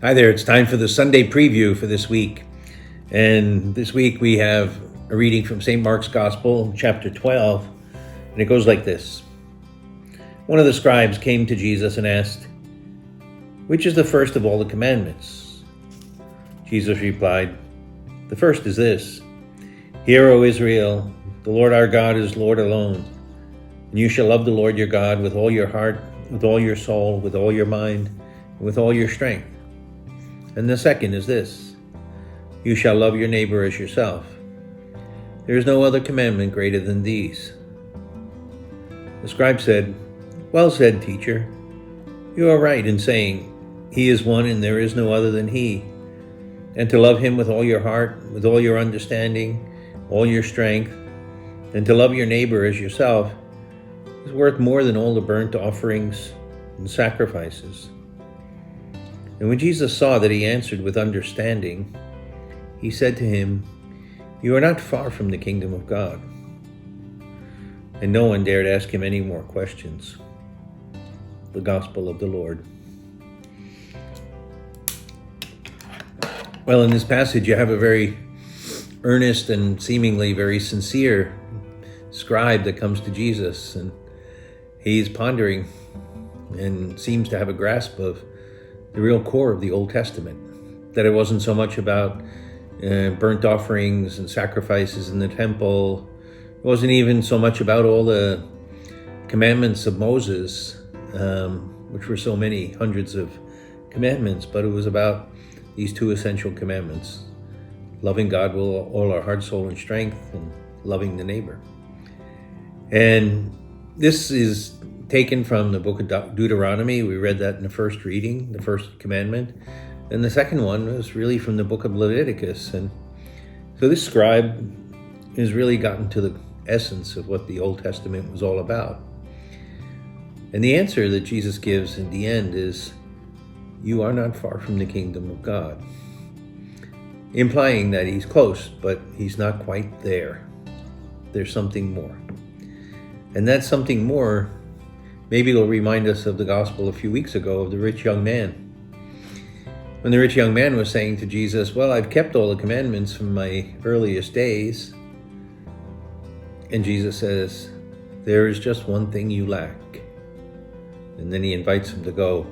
Hi there, it's time for the Sunday preview for this week. And this week we have a reading from St. Mark's Gospel, chapter 12, and it goes like this. One of the scribes came to Jesus and asked, "Which is the first of all the commandments?" Jesus replied, "The first is this, Hear, O Israel, the Lord our God is Lord alone, and you shall love the Lord your God with all your heart, with all your soul, with all your mind, and with all your strength. And the second is this, you shall love your neighbor as yourself. There is no other commandment greater than these." The scribe said, "Well said, teacher. You are right in saying, He is one and there is no other than He. And to love Him with all your heart, with all your understanding, all your strength, and to love your neighbor as yourself is worth more than all the burnt offerings and sacrifices." And when Jesus saw that he answered with understanding, he said to him, "You are not far from the kingdom of God." And no one dared ask him any more questions. The Gospel of the Lord. Well, in this passage, you have a very earnest and seemingly very sincere scribe that comes to Jesus, and he's pondering and seems to have a grasp of the real core of the Old Testament, that it wasn't so much about burnt offerings and sacrifices in the temple. It wasn't even so much about all the commandments of Moses, which were so many hundreds of commandments, but it was about these two essential commandments, loving God with all our heart, soul, and strength, and loving the neighbor. And this is taken from the book of Deuteronomy. We read that in the first reading, the first commandment. And the second one was really from the book of Leviticus. And so this scribe has really gotten to the essence of what the Old Testament was all about. And the answer that Jesus gives in the end is, you are not far from the kingdom of God, implying that he's close, but he's not quite there. There's something more. And that something more maybe it'll remind us of the gospel a few weeks ago of the rich young man. When the rich young man was saying to Jesus, "Well, I've kept all the commandments from my earliest days." And Jesus says, "There is just one thing you lack." And then he invites him to go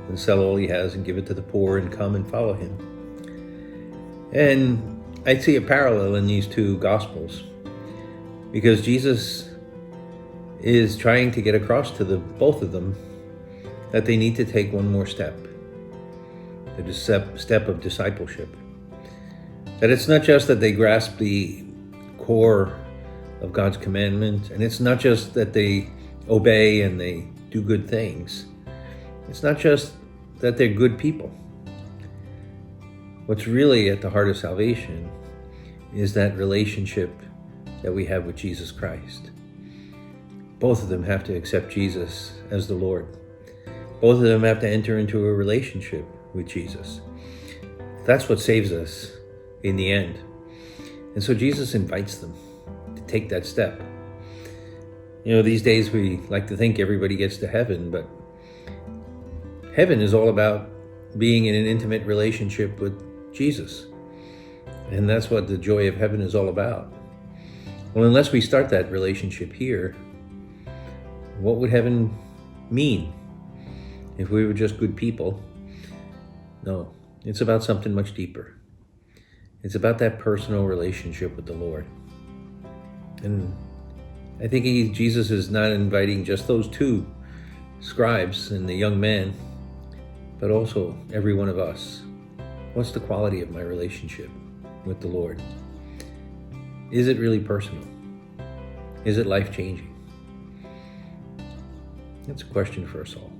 and sell all he has and give it to the poor and come and follow him. And I see a parallel in these two gospels, because Jesus is trying to get across to both of them that they need to take one more step, the step of discipleship. That it's not just that they grasp the core of God's commandment, and it's not just that they obey and they do good things. It's not just that they're good people. What's really at the heart of salvation is that relationship that we have with Jesus Christ. Both of them have to accept Jesus as the Lord. Both of them have to enter into a relationship with Jesus. That's what saves us in the end. And so Jesus invites them to take that step. You know, these days we like to think everybody gets to heaven, but heaven is all about being in an intimate relationship with Jesus. And that's what the joy of heaven is all about. Well, unless we start that relationship here, what would heaven mean if we were just good people? No, it's about something much deeper. It's about that personal relationship with the Lord. And I think Jesus is not inviting just those two scribes and the young man, but also every one of us. What's the quality of my relationship with the Lord? Is it really personal? Is it life-changing? That's a question for us all.